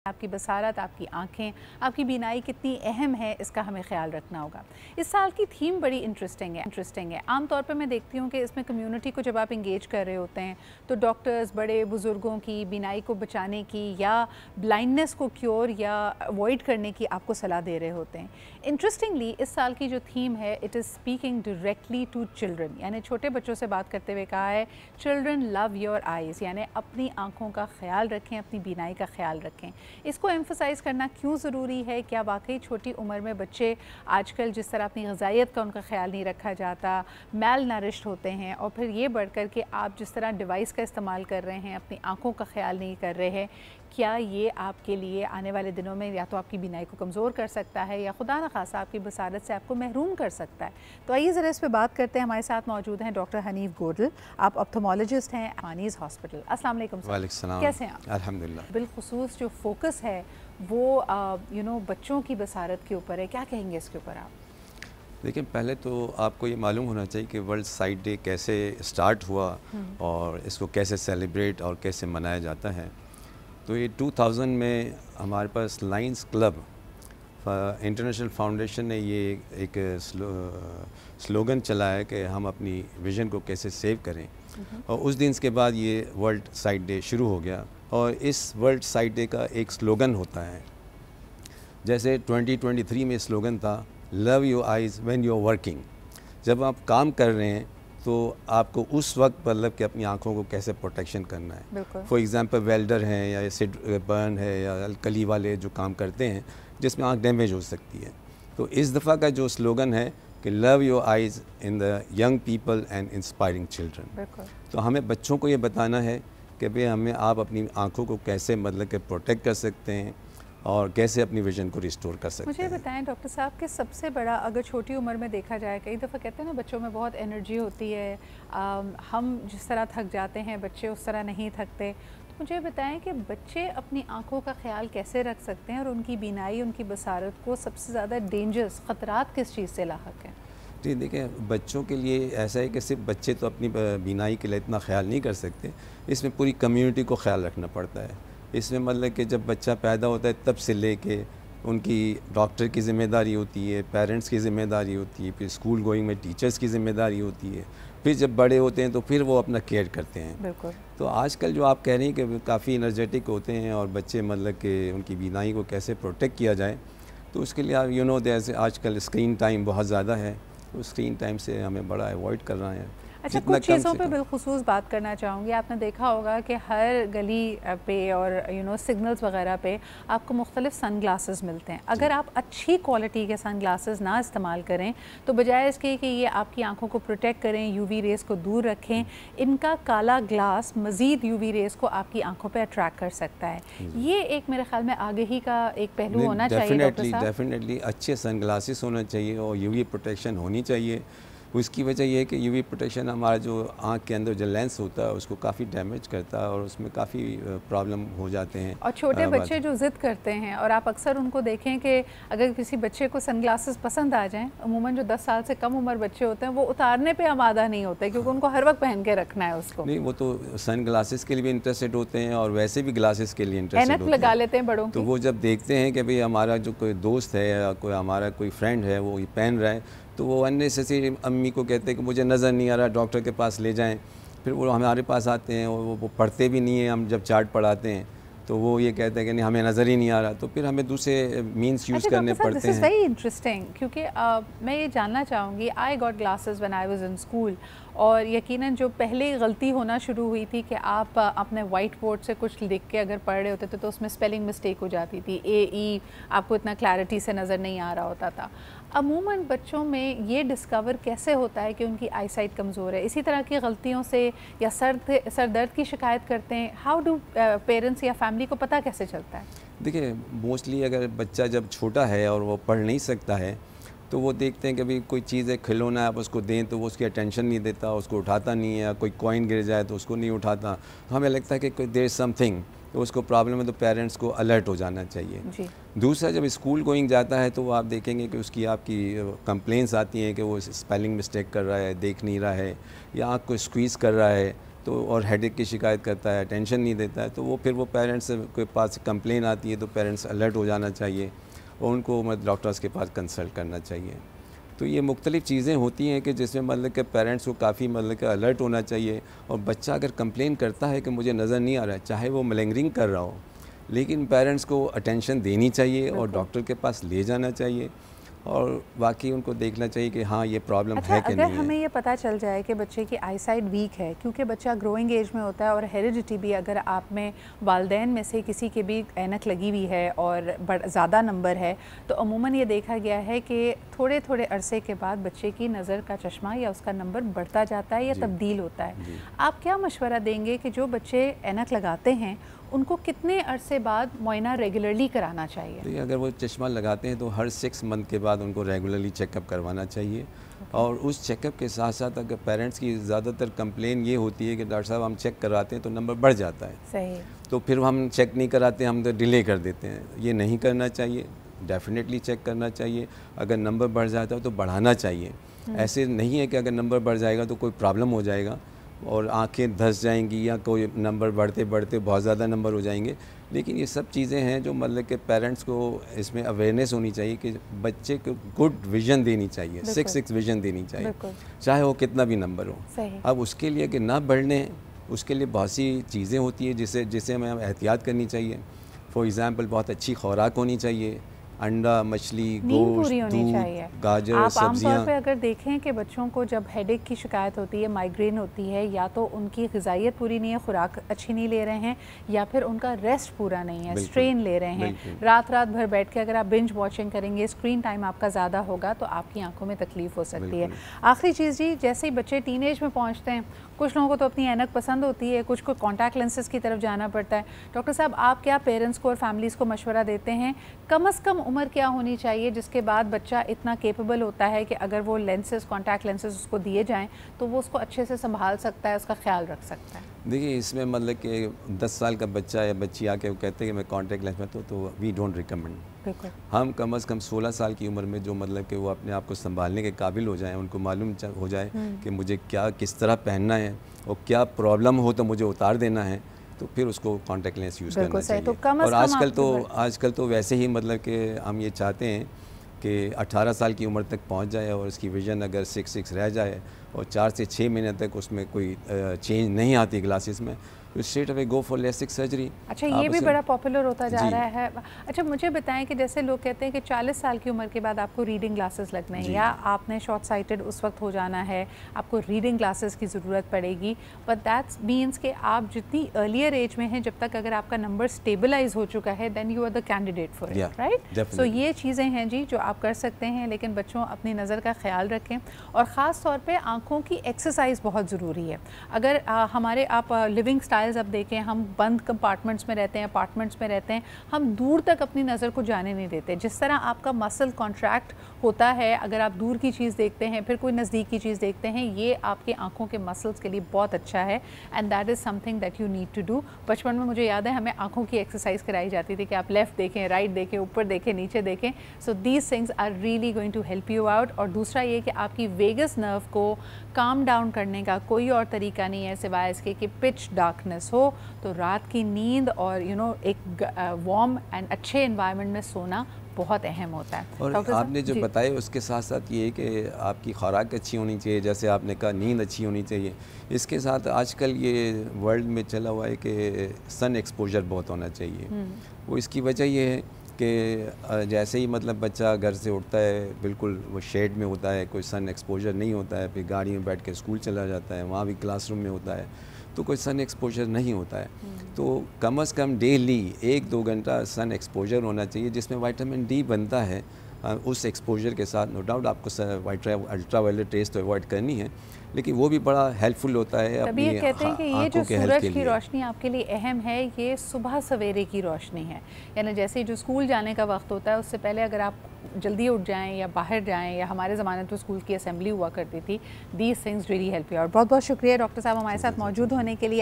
आपकी बसारत, आपकी आँखें, आपकी बीनाई कितनी अहम है, इसका हमें ख्याल रखना होगा। इस साल की थीम बड़ी इंटरेस्टिंग है। आम तौर पे मैं देखती हूँ कि इसमें कम्युनिटी को जब आप इंगेज कर रहे होते हैं तो डॉक्टर्स बड़े बुज़ुर्गों की बीनाई को बचाने की या ब्लाइंडनेस को क्योर या अवॉइड करने की आपको सलाह दे रहे होते हैं। इंटरेस्टिंगली इस साल की जो थीम है, it is speaking directly to children, यानी छोटे बच्चों से बात करते हुए कहा है चिल्ड्रन लव योर आइज़, यानी अपनी आँखों का ख्याल रखें, अपनी बीनाई का ख्याल रखें। इसको एम्फसाइज़ करना क्यों ज़रूरी है? क्या वाकई छोटी उम्र में बच्चे आजकल जिस तरह अपनी ग़िज़ाइयत का उनका ख्याल नहीं रखा जाता, मैल नरिश्ड होते हैं, और फिर ये बढ़ कर के आप जिस तरह डिवाइस का इस्तेमाल कर रहे हैं, अपनी आँखों का ख्याल नहीं कर रहे हैं, क्या ये आपके लिए आने वाले दिनों में या तो आपकी बीनाई को कमज़ोर कर सकता है या खुदा न खासा आपकी बसारत से आपको महरूम कर सकता है? तो आइए ज़रा इस पर बात करते हैं। हमारे साथ मौजूद हैं डॉक्टर हनीफ गोडल, आप ऑप्थोमोलॉजिस्ट हैं मानीज़ हॉस्पिटल। अस्सलाम वालेकुम सर। वालेकुम सलाम। कैसे हैं आप? अल्हम्दुलिल्लाह। बिलखुसूस जो फोकस है वो बच्चों की बसारत के ऊपर है, क्या कहेंगे इसके ऊपर आप? देखिए, पहले तो आपको ये मालूम होना चाहिए कि वर्ल्ड साइट डे कैसे स्टार्ट हुआ और इसको कैसे सेलिब्रेट और कैसे मनाया जाता है। तो ये 2000 में हमारे पास लायंस क्लब इंटरनेशनल फाउंडेशन ने ये एक स्लोगन चलाया कि हम अपनी विज़न को कैसे सेव करें, और उस दिन के बाद ये वर्ल्ड साइट डे शुरू हो गया। और इस वर्ल्ड साइट डे का एक स्लोगन होता है, जैसे 2023 में स्लोगन था love your eyes when you are working. जब आप काम कर रहे हैं तो आपको उस वक्त मतलब कि अपनी आँखों को कैसे प्रोटेक्शन करना है। फॉर एग्ज़ाम्पल वेल्डर हैं या एसिड बर्न है या कली वाले जो काम करते हैं जिसमें आँख डैमेज हो सकती है। तो इस दफ़ा का जो स्लोगन है कि love your eyes in the young people and inspiring children. तो हमें बच्चों को ये बताना है कि भाई हमें आप अपनी आँखों को कैसे मतलब कि प्रोटेक्ट कर सकते हैं और कैसे अपनी विजन को रिस्टोर कर सकते हैं। मुझे बताएं डॉक्टर साहब कि सबसे बड़ा, अगर छोटी उम्र में देखा जाए, कई दफ़ा कहते हैं ना बच्चों में बहुत एनर्जी होती है, हम जिस तरह थक जाते हैं बच्चे उस तरह नहीं थकते। तो मुझे बताएं कि बच्चे अपनी आँखों का ख्याल कैसे रख सकते हैं और उनकी बीनाई, उनकी बसारत को सबसे ज़्यादा डेंजरस ख़तरात किस चीज़ से लाहक हैं? जी देखिए, बच्चों के लिए ऐसा है कि सिर्फ बच्चे तो अपनी बीनाई के लिए इतना ख्याल नहीं कर सकते, इसमें पूरी कम्युनिटी को ख्याल रखना पड़ता है। इसमें मतलब कि जब बच्चा पैदा होता है तब से लेके उनकी डॉक्टर की ज़िम्मेदारी होती है, पेरेंट्स की ज़िम्मेदारी होती है, फिर स्कूल गोइंग में टीचर्स की ज़िम्मेदारी होती है, फिर जब बड़े होते हैं तो फिर वो अपना केयर करते हैं। बिल्कुल। तो आजकल जो आप कह रही हैं कि काफ़ी एनर्जेटिक होते हैं और बच्चे मतलब कि उनकी बीनाई को कैसे प्रोटेक्ट किया जाए, तो उसके लिए आप जैसे आजकल स्क्रीन टाइम बहुत ज़्यादा है, तो स्क्रीन टाइम से हमें बड़ा अवॉइड करना है। अच्छा, कुछ चीज़ों पे बिलखुसूस बात करना चाहूँगी। आपने देखा होगा कि हर गली पे और सिग्नल्स वगैरह पे आपको मुख्तलिफ सन ग्लासेस मिलते हैं। अगर आप अच्छी क्वालिटी के सन ग्लासेस ना इस्तेमाल करें तो बजाय इसके कि ये आपकी आंखों को प्रोटेक्ट करें, यूवी रेज़ को दूर रखें, इनका काला ग्लास मज़ीद यूवी रेज़ को आपकी आंखों पे अट्रैक्ट कर सकता है। ये एक मेरे ख्याल में आगे का एक पहलू होना चाहिए डॉक्टर साहब। डेफिनेटली अच्छे सन ग्लासेस होना चाहिए और यूवी प्रोटेक्शन होनी चाहिए। उसकी वजह यह है कि यूवी प्रोटेक्शन हमारा जो आँख के अंदर जो लेंस होता है उसको काफ़ी डैमेज करता है और उसमें काफ़ी प्रॉब्लम हो जाते हैं। और छोटे बच्चे जो ज़िद करते हैं, और आप अक्सर उनको देखें कि अगर किसी बच्चे को सनग्लासेस पसंद आ जाएं, अमूमन जो 10 साल से कम उम्र बच्चे होते हैं वो उतारने पे आमादा नहीं होते क्योंकि उनको हर वक्त पहन के रखना है उसको। नहीं, वो तो सन ग्लासेस के लिए भी इंटरेस्टेड होते हैं और वैसे भी ग्लासेस के लिए इंटरेस्टेड होते हैं, लगा लेते हैं बड़ों की। तो वो जब देखते हैं कि भाई हमारा जो कोई दोस्त है या कोई हमारा कोई फ्रेंड है वो ये पहन रहा है, तो वो अननेसेसरी अम्मी को कहते हैं कि मुझे नज़र नहीं आ रहा, डॉक्टर के पास ले जाएं। फिर वो हमारे पास आते हैं और वो पढ़ते भी नहीं है, हम जब चार्ट पढ़ाते हैं तो वो ये कहते हैं कि नहीं हमें नज़र ही नहीं आ रहा, तो फिर हमें दूसरे मीन्स यूज़ करने पड़ते हैं। वेरी इंटरेस्टिंग, क्योंकि मैं ये जानना चाहूँगी, I got glasses when I was in school, और यकीनन जो पहले गलती होना शुरू हुई थी कि आप अपने वाइट बोर्ड से कुछ लिख के अगर पढ़ रहे होते थे तो उसमें स्पेलिंग मिस्टेक हो जाती थी, ए आपको इतना क्लैरिटी से नज़र नहीं आ रहा होता था। अमूमन बच्चों में ये डिस्कवर कैसे होता है कि उनकी आई साइट कमज़ोर है? इसी तरह की गलतियों से या सर दर्द की शिकायत करते हैं, हाउ डू पेरेंट्स या फैमिली को पता कैसे चलता है? देखिए, मोस्टली अगर बच्चा जब छोटा है और वो पढ़ नहीं सकता है तो वो देखते हैं कि भाई कोई चीज़ है, खिलौना आप उसको दें तो वो उसकी अटेंशन नहीं देता, उसको उठाता नहीं है, कोई कॉइन गिर जाए तो उसको नहीं उठाता, तो हमें लगता है कि कोई देयर समथिंग, तो उसको प्रॉब्लम है, तो पेरेंट्स को अलर्ट हो जाना चाहिए जी। दूसरा, जब स्कूल गोइंग जाता है तो वो आप देखेंगे कि उसकी आपकी कंप्लेंट्स आती हैं कि वो स्पेलिंग मिस्टेक कर रहा है, देख नहीं रहा है, या आँख को स्क्वीज़ कर रहा है, तो तो और हेडेक की शिकायत करता है, टेंशन नहीं देता है, तो वो फिर वो पेरेंट्स के पास कंप्लेन आती है तो पेरेंट्स अलर्ट हो जाना चाहिए और उनको मतलब डॉक्टर्स के पास कंसल्ट करना चाहिए। तो ये मुख्तलिफ़ चीज़ें होती हैं कि जिसमें मतलब कि पेरेंट्स को काफ़ी मतलब कि अलर्ट होना चाहिए। और बच्चा अगर कंप्लेन करता है कि मुझे नज़र नहीं आ रहा है, चाहे वो मलेंगरिंग कर रहा हो, लेकिन पेरेंट्स को अटेंशन देनी चाहिए और डॉक्टर के पास ले जाना चाहिए और वाकई उनको देखना चाहिए कि हाँ ये प्रॉब्लम है कि नहीं है। अगर हमें ये पता चल जाए कि बच्चे की आई साइट वीक है, क्योंकि बच्चा ग्रोइंग एज में होता है और हेरिडिटी भी, अगर आप में वालदैन में से किसी के भी ऐनक लगी हुई है और ज़्यादा नंबर है, तो अमूमन ये देखा गया है कि थोड़े थोड़े अरसे के बाद बच्चे की नज़र का चश्मा या उसका नंबर बढ़ता जाता है या तब्दील होता है। आप क्या मशवरा देंगे कि जो बच्चे ऐनक लगाते हैं उनको कितने अरसे बाद मुआयना रेगुलरली कराना चाहिए? तो अगर वो चश्मा लगाते हैं तो हर 6 मंथ के बाद उनको रेगुलरली चेकअप करवाना चाहिए। और उस चेकअप के साथ साथ अगर पेरेंट्स की ज़्यादातर कंप्लेन ये होती है कि डॉक्टर साहब हम चेक कराते हैं तो नंबर बढ़ जाता है, सही, तो फिर हम चेक नहीं कराते, हम तो डिले कर देते हैं। ये नहीं करना चाहिए, डेफिनेटली चेक करना चाहिए। अगर नंबर बढ़ जाता है तो बढ़ाना चाहिए। ऐसे नहीं है कि अगर नंबर बढ़ जाएगा तो कोई प्रॉब्लम हो जाएगा और आंखें धंस जाएंगी या कोई नंबर बढ़ते बढ़ते बहुत ज़्यादा नंबर हो जाएंगे। लेकिन ये सब चीज़ें हैं जो मतलब कि पेरेंट्स को इसमें अवेयरनेस होनी चाहिए कि बच्चे को गुड विज़न देनी चाहिए, 6 विज़न देनी चाहिए, चाहे वो कितना भी नंबर हो। अब उसके लिए कि ना बढ़ने, उसके लिए बहुत सी चीज़ें होती है जिसे हमें एहतियात करनी चाहिए। फॉर एग्ज़ाम्पल बहुत अच्छी खुराक होनी चाहिए, अंडा, मछली, गोश्त, दूध, गाजर, आप सब्जियां। आमतौर पे अगर देखें कि बच्चों को जब हेडेक की शिकायत होती है, माइग्रेन होती है, या तो उनकी ग़िज़ाइयत पूरी नहीं है, खुराक अच्छी नहीं ले रहे हैं, या फिर उनका रेस्ट पूरा नहीं है, स्ट्रेन ले रहे हैं, रात भर बैठ के अगर आप बिंज वॉचिंग करेंगे, स्क्रीन टाइम आपका ज़्यादा होगा तो आपकी आंखों में तकलीफ़ हो सकती है। आखिरी चीज़ जी, जैसे ही बच्चे टीनेज में पहुँचते हैं, कुछ लोगों को तो अपनी ऐनक पसंद होती है, कुछ को कॉन्टैक्ट लेंसेज की तरफ जाना पड़ता है। डॉक्टर साहब, आप क्या पेरेंट्स को और फैमिलीज़ को मशवरा देते हैं, कम से कम उम्र क्या होनी चाहिए जिसके बाद बच्चा इतना केपेबल होता है कि अगर वो लेंसेज, कॉन्टैक्ट लेंसेज उसको दिए जाएं तो वो उसको अच्छे से संभाल सकता है, उसका ख्याल रख सकता है? देखिए, इसमें मतलब कि 10 साल का बच्चा या बच्ची आके वो कहते हैं कि मैं कॉन्टैक्ट लेंस में तो वी डोंट रिकमेंड। हम कम से कम 16 साल की उम्र में जो मतलब कि वो अपने आप को संभालने के काबिल हो जाएं, उनको मालूम हो जाए कि मुझे क्या किस तरह पहनना है और क्या प्रॉब्लम हो तो मुझे उतार देना है, तो फिर उसको कॉन्टैक्ट लेंस यूज़ करना चाहिए। तो और आजकल तो वैसे ही मतलब कि हम ये चाहते हैं कि 18 साल की उम्र तक पहुंच जाए और उसकी विज़न अगर 6 रह जाए और 4 से 6 महीने तक उसमें कोई चेंज नहीं आती ग्लासेस में, तो straight away go for LASIK surgery. अच्छा, ये भी बड़ा पॉपुलर होता जा रहा है। अच्छा, मुझे बताएं कि जैसे लोग कहते हैं कि 40 साल की उम्र के बाद आपको रीडिंग ग्लासेस लगने हैं या आपने शॉर्ट साइटेड उस वक्त हो जाना है, आपको रीडिंग ग्लासेस की ज़रूरत पड़ेगी, बट दैट मीन्स कि आप जितनी अर्लियर एज में हैं, जब तक अगर आपका नंबर स्टेबलाइज हो चुका है, then you are the candidate for it, right? So ये चीज़ें हैं जी जो आप कर सकते हैं, लेकिन बच्चों अपनी नज़र का ख्याल रखें और ख़ास तौर पर आँखों की एक्सरसाइज बहुत ज़रूरी है। अगर हमारे आप लिविंग स्टाइल्स अब देखें, हम बंद कंपार्टमेंट्स में रहते हैं, अपार्टमेंट्स में रहते हैं, हम दूर तक अपनी नज़र को जाने नहीं देते। जिस तरह आपका मसल कॉन्ट्रैक्ट होता है अगर आप दूर की चीज़ देखते हैं, फिर कोई नज़दीक की चीज़ देखते हैं, ये आपकी आंखों के मसल्स के लिए बहुत अच्छा है and that is something that you need to do. बचपन में मुझे याद है हमें आंखों की एक्सरसाइज कराई जाती थी कि आप लेफ़्ट देखें, राइट देखें, ऊपर देखें, नीचे देखें। So these things are really going to help you out. और दूसरा ये कि आपकी वेगस नर्व को काम डाउन करने का कोई और तरीका नहीं है सिवाय इसके कि पिच डार्कनेस हो, तो रात की नींद और एक वार्म एंड अच्छे एनवायरनमेंट में सोना बहुत अहम होता है। और आपने जो बताया उसके साथ साथ ये है कि आपकी खुराक अच्छी होनी चाहिए, जैसे आपने कहा नींद अच्छी होनी चाहिए। इसके साथ आजकल ये वर्ल्ड में चला हुआ है कि सन एक्सपोजर बहुत होना चाहिए। वो इसकी वजह ये है कि जैसे ही मतलब बच्चा घर से उठता है, बिल्कुल वो शेड में होता है, कोई सन एक्सपोजर नहीं होता है, फिर गाड़ी में बैठ के स्कूल चला जाता है, वहाँ भी क्लासरूम में होता है, तो कोई सन एक्सपोजर नहीं होता है। तो कम से कम डेली 1-2 घंटा सन एक्सपोजर होना चाहिए जिसमें विटामिन डी बनता है। उस एक्सपोजर के साथ नो डाउट आपको अल्ट्रावायलेट रेज तो अवॉइड करनी है, लेकिन वो भी बड़ा हेल्पफुल होता है अपनी ये कहते हैं कि ये जो सूरज की रोशनी आपके लिए अहम है, ये सुबह सवेरे की रोशनी है, यानी जैसे जो स्कूल जाने का वक्त होता है उससे पहले अगर आप जल्दी उठ जाएं या बाहर जाएं, या हमारे ज़माने तो स्कूल की असेंबली हुआ करती थी, these things really help you out. बहुत बहुत शुक्रिया डॉक्टर साहब हमारे साथ मौजूद होने के लिए।